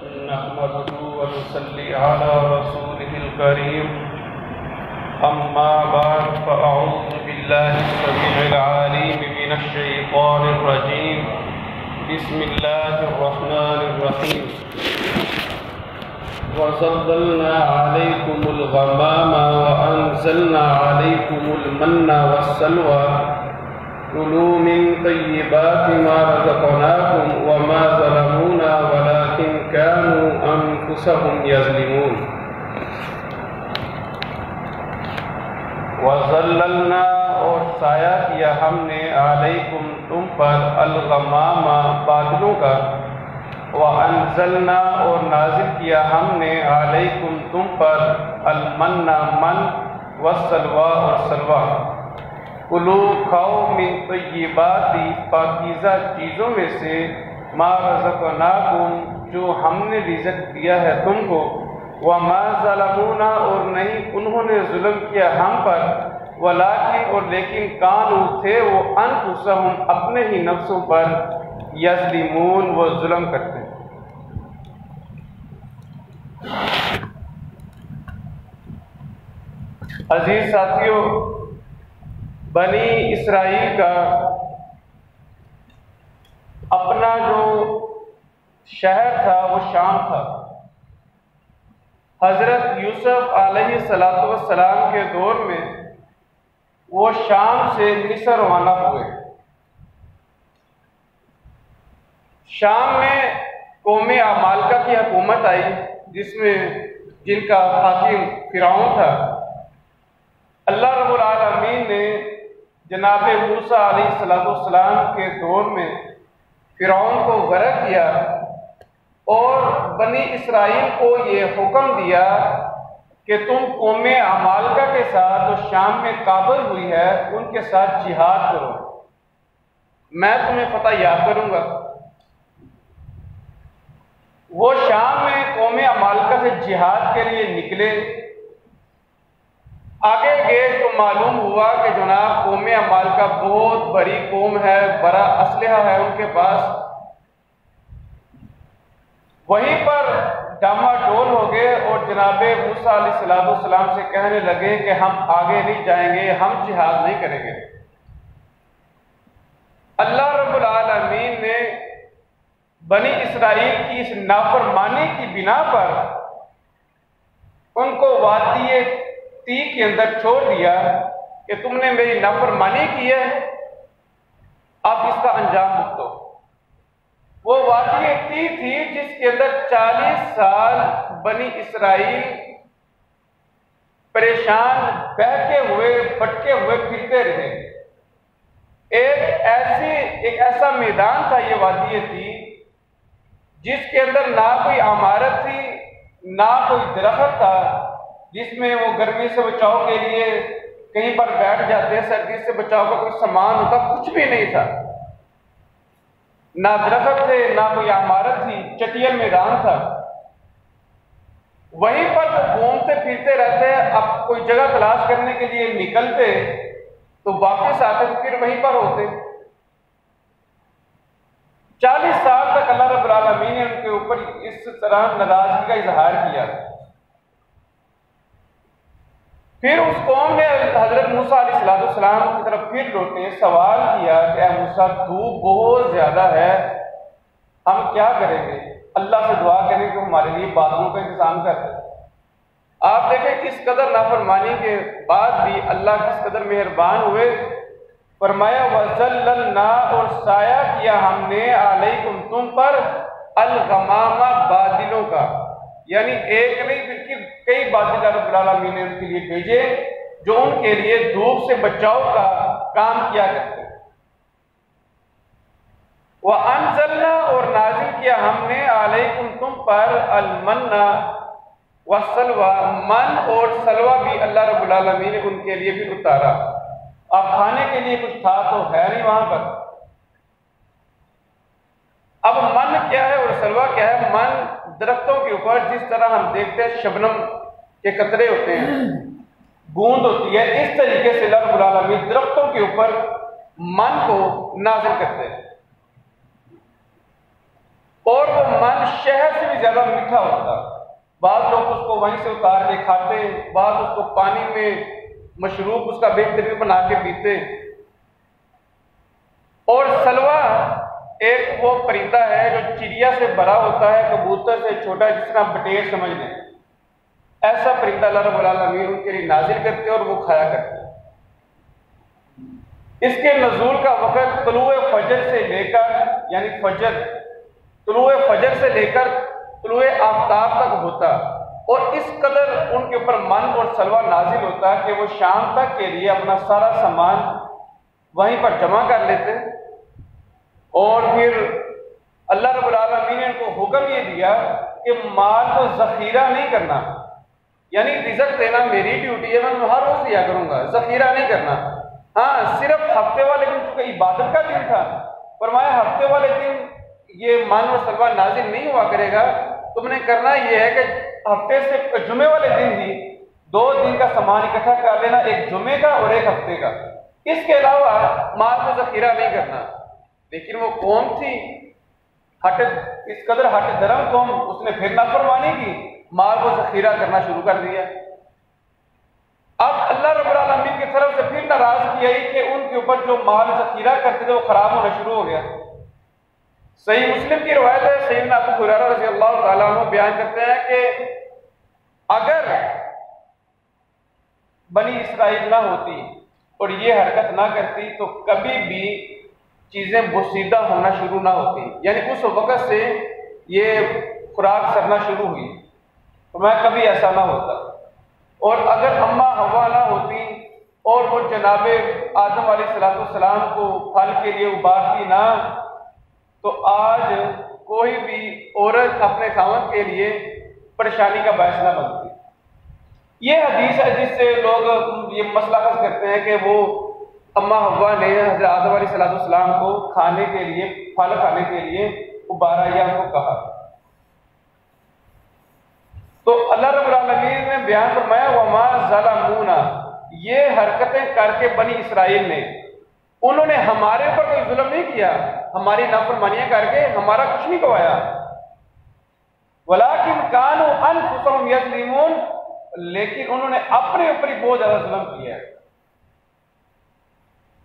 نحمده ونصلي على رسوله الكريم أما بعد فأعوذ بالله السميع العليم من الشيطان الرجيم بسم الله الرحمن الرحيم وظللنا عليكم الغمام وأنزلنا عليكم المن والسلوى كلوا من طيبات ما رزقناكم وما ظلمونا ولكن كانوا أنفسهم يظلمون وظللنا اور سایہ کیا ہم نے علیکم تم پر الغمام بادلوں کا وانزلنا اور نازل کیا ہم نے علیکم تم پر المن من والسلوى اور سلوى کلو کھاؤ من طیبات پاکیزہ چیزوں میں سے ما رزقناکم جو ہم نے رزق دیا ہے تم کو وما ظلمونا اور نہیں انہوں نے ظلم کیا ہم پر ولیکن اور لیکن کانوا تھے وہ انفسہم اپنے ہی نفسوں پر یظلمون وہ ظلم کرتے ہیں۔ عزیز ساتھیوں، بنی اسرائیل کا اپنا جو شہر تھا وہ شام تھا۔ حضرت یوسف علیہ السلام کے دور میں وہ شام سے مصر روانہ ہوئے۔ شام میں قوم عمالقہ کی حکومت آئی جن کا حاکم فرعون تھا۔ اللہ رب العالمین نے جناب موسیٰ علیہ السلام کے دور میں فرعون کو غرق کیا اور بنی اسرائیل کو یہ حکم دیا کہ تم قوم عمالقہ کے ساتھ جو شام میں قابض ہوئی ہے ان کے ساتھ جہاد کرو، میں تمہیں فتح یاب کروں گا۔ وہ شام میں قوم عمالقہ سے جہاد کے لیے نکلے۔ آگے گئے تو معلوم ہوا کہ جناب قوم عمالقہ بہت بڑی قوم ہے، بڑا اسلحہ ہے ان کے پاس۔ وہیں پر ڈاما ڈول ہو گئے اور جناب موسیٰ علیہ السلام سے کہنے لگے کہ ہم آگے نہیں جائیں گے، ہم جہاد نہیں کریں گے۔ اللہ رب العالمین نے بنی اسرائیل کی اس نافرمانی کی بنا پر ان کو وادی تی کے اندر چھوڑ دیا کہ تم نے میری نافرمانی کی ہے، اب اس کا انجام بھگتو۔ وہ وادی تی تھی جس کے اندر 40 سال بنی اسرائیل پریشان، بہکے ہوئے، بھٹکے ہوئے پھرتے رہے۔ ایک ایسا میدان تھا یہ وادی تی جس کے اندر نہ کوئی عمارت تھی، نہ کوئی درخت تھا جس میں وہ گرمی سے بچاؤ کے لیے کہیں پر بیٹھ جاتے، سردی سے بچاؤ کا کوئی سامان ہوتا، کچھ بھی نہیں تھا، نہ درخت تھے نہ کوئی عمارت تھی، چٹیل میدان تھا۔ وہیں پر وہ گھومتے پھرتے رہتے، اب کوئی جگہ تلاش کرنے کے لیے نکلتے تو واپس آتے تو پھر وہیں پر ہوتے۔ 40 سال تک اللہ رب العالمین نے ان کے اوپر اس طرح ناراضگی کا اظہار کیا۔ پھر اس قوم نے حضرت موسیٰ علیہ السلام کی طرف پھر لوٹے، سوال کیا کہ اے موسیٰ دھوپ بہت زیادہ ہے، ہم کیا کریں گے؟ اللہ سے دعا کریں کہ ہمارے لیے بادلوں کا انتظام کر دے۔ آپ دیکھیں کس قدر نافرمانی کے بعد بھی اللہ کس قدر مہربان ہوئے۔ فرمایا وَظَلَّلْنَا اور سایہ کیا ہم نے علیکم تم پر الغمام بادلوں کا، یعنی ایک نہیں بلکہ کئی بادل رب العالمین نے ان کے لیے بھیجے جو ان کے لیے دھوپ سے بچاؤ کا کام کیا کرتے۔ وَأَنزَلْنَا اور نازل کیا ہم نے علیکم تم پر المن والسلوى، من اور سلوہ بھی اللہ رب العالمین نے ان کے لیے بھی اتارا۔ اب کھانے کے لیے کچھ تھا تو ہے نہیں وہاں پر۔ اب من کیا ہے اور سلوہ کیا ہے؟ من درختوں کے اوپر جس طرح ہم دیکھتے ہیں شبنم کے قطرے ہوتے ہیں، بوند ہوتی ہے، اس طریقے سے اللہ رب العالمین درختوں کے اوپر من کو نازل کرتے ہیں، اور وہ من شہد سے بھی زیادہ میٹھا ہوتا، بعض لوگ اس کو وہیں سے اتار کے کھاتے، بعض اس کو پانی میں مشروب اس کا بہترین بنا کے پیتے۔ اور سلوا ایک وہ پرندہ ہے جو چڑیا سے بڑا ہوتا ہے، کبوتر سے چھوٹا، جس طرح بٹیر سمجھ لیں، ایسا پرندہ اللہ رب العالمین ان کے لیے نازل کرتے اور وہ کھایا کرتے۔ اس کے نزول کا وقت طلوع فجر سے لے کر، یعنی طلوع فجر سے لے کر طلوع آفتاب تک ہوتا، اور اس قدر ان کے اوپر من اور سلوہ نازل ہوتا کہ وہ شام تک کے لیے اپنا سارا سامان وہیں پر جمع کر لیتے، اور پھر اللہ رب العالمین نے ان کو حکم یہ دیا کہ مال کو ذخیرہ نہیں کرنا، یعنی رزق دینا میری ڈیوٹی ہے، میں ہر روز دیا کروں گا، ذخیرہ نہیں کرنا۔ ہاں، صرف ہفتے والے دن، چونکہ عبادت کا دن تھا، فرمایا ہفتے والے دن یہ مان و سلوہ نازل نہیں ہوا کرے گا، تم نے کرنا یہ ہے کہ ہفتے سے جمعے والے دن ہی 2 دن کا سامان اکٹھا کر لینا، ایک جمعے کا اور ایک ہفتے کا، اس کے علاوہ مال کو ذخیرہ نہیں کرنا۔ لیکن وہ قوم تھی اس قدر ہٹ درم قوم، اس نے پھر نافرمانی کی، مال کو ذخیرہ کرنا شروع کر دیا۔ اب اللہ رب العالمین کی طرف سے پھر ناراضگی آئی کہ ان کے اوپر جو مال ذخیرہ کرتے تھے وہ خراب ہونا شروع ہو گیا۔ صحیح مسلم کی روایت ہے، سیدنا ابو ہریرہ رضی اللہ تعالیٰ عنہ بیان کرتے ہیں کہ اگر بنی اسرائیل نہ ہوتی اور یہ حرکت نہ کرتی تو کبھی بھی چیزیں بوسیدہ ہونا شروع نہ ہوتی، یعنی اس وقت سے یہ خوراک سرنا شروع ہوئی، تو میں کبھی ایسا نہ ہوتا۔ اور اگر اماں حوا نہ ہوتی اور وہ جناب آدم علیہ السلام کو پھل کے لیے ابارتی نہ، تو آج کوئی بھی عورت اپنے خاوند کے لیے پریشانی کا باعث نہ بنتی۔ یہ حدیث ہے جس سے لوگ یہ مسئلہ حل کرتے ہیں کہ وہ اماں حوا نے حضرت آدم علیہ السلام کو کھانے کے لیے، پھل کھانے کے لیے ابارا یا ان کو کہا۔ تو اللہ رب العالمین نے بیان فرمایا وما ظلمونا، یہ حرکتیں کر کے بنی اسرائیل نے، انہوں نے ہمارے اوپر کوئی ظلم نہیں کیا، ہماری نافرمانیاں کر کے ہمارا کچھ نہیں گوایا، ولیکن کانوا انفسہم یظلمون، لیکن انہوں نے اپنے اوپر ہی بہت زیادہ ظلم کیا ہے۔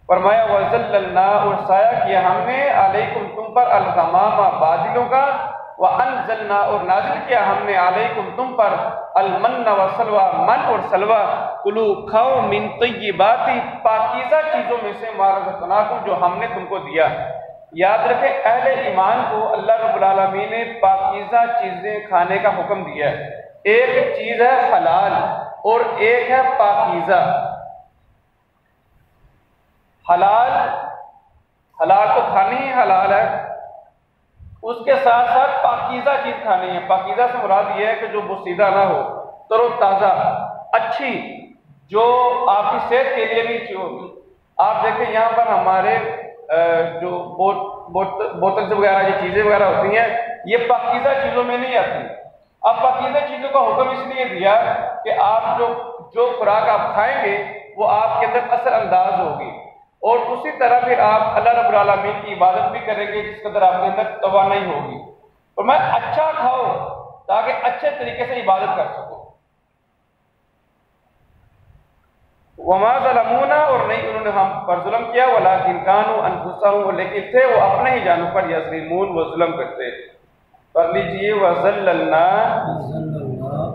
فرمایا وَذَلَّلْنَا، اور سایہ کیا ہم نے، علیکم تم پر، الغمامہ بادلوں کا، وَأَنزَلْنَا، اور نازل کیا ہم نے، علیکم تم پر، المن والسلوى، من اور سلوہ، کلو کھاؤ، من طیبات، پاکیزہ چیزوں میں سے، ما رزقناکم، جو ہم نے تم کو دیا۔ یاد رکھیں اہل ایمان کو اللہ رب العالمین نے پاکیزہ چیزیں کھانے کا حکم دیا ہے۔ ایک چیز ہے حلال اور ایک ہے پاکیزہ۔ حلال تو کھانی ہی حلال ہے، اس کے ساتھ ساتھ پاکیزہ چیز کھانی ہے۔ پاکیزہ سے مراد یہ ہے کہ جو بوسیدہ نہ ہو، تر و تازہ، اچھی، جو آپ کی صحت کے لیے بھی ہوگی۔ آپ دیکھیں یہاں پر ہمارے جو بوتل وغیرہ یہ چیزیں وغیرہ ہوتی ہیں، یہ پاکیزہ چیزوں میں نہیں آتی۔ اب پاکیزہ چیزوں کا حکم اس لیے دیا کہ آپ جو خوراک آپ کھائیں گے وہ آپ کے اندر اثر انداز ہوگی، اور اسی طرح پھر آپ اللہ رب العالمین کی عبادت بھی کریں گے جس قدر آپ کے اندر توانائی ہوگی۔ اور میں اچھا کھاؤ تاکہ اچھے طریقے سے عبادت کر سکو۔ وما ظلمونا، اور نہیں انہوں نے ہم پر ظلم کیا، ولکن کانوا انفسہم، لیکن تھے وہ اپنے ہی جانوں پر، یظلمون، وہ ظلم کرتے۔ پڑھ لیجئے وَذَلَّلْنَا،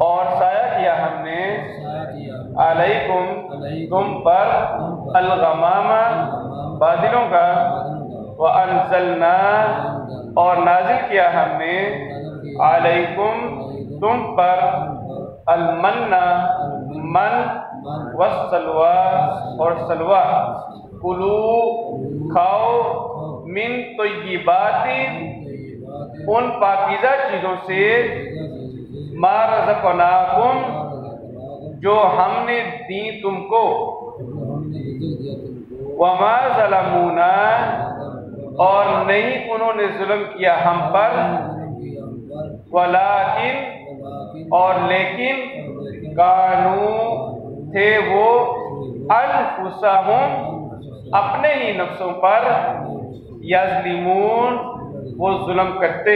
اور سایہ کیا ہم نے، علیکم، تم پر، الغمامہ، بادلوں کا، وَأَنزَلْنَا، اور نازل کیا ہم نے، علیکم، تم پر، المن، من، والسلوى، اور سلوہ، کلو، کھاؤ، من طیبات، ان پاکیزہ چیزوں سے، ما رزقناکم، جو ہم نے دی تم کو، وما ظلمونا، اور نہیں انہوں نے ظلم کیا ہم پر، ولیکن، اور لیکن، کانو، تھے وہ، انفسہم، اپنے ہی نفسوں پر، یظلمون، وہ ظلم کرتے۔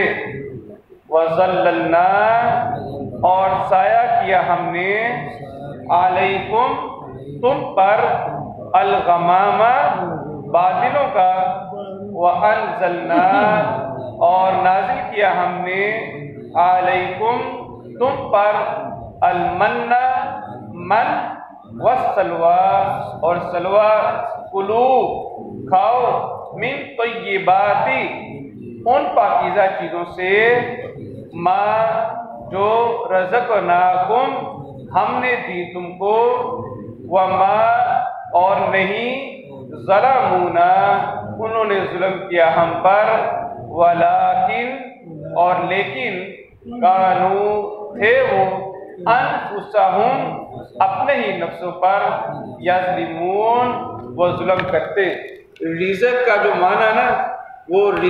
وَظَلَّلْنَا اور سایہ کیا ہم نے علیکم تم پر الغمام بادلوں کا وَأَنزَلْنَا اور نازل کیا ہم نے علیکم تم پر المن من والسلوى اور سلوى کلو کھاؤ من طیبات ان پاکیزہ چیزوں سے ما جو رزقناکم ہم نے دی تم کو وما اور نہیں ظلمونا انہوں نے ظلم کیا ہم پر ولیکن اور لیکن کانو تھے وہ انفسہم اپنے ہی نفسوں پر یظلمون وہ ظلم کرتے۔ رزق کا جو معنی نا وہ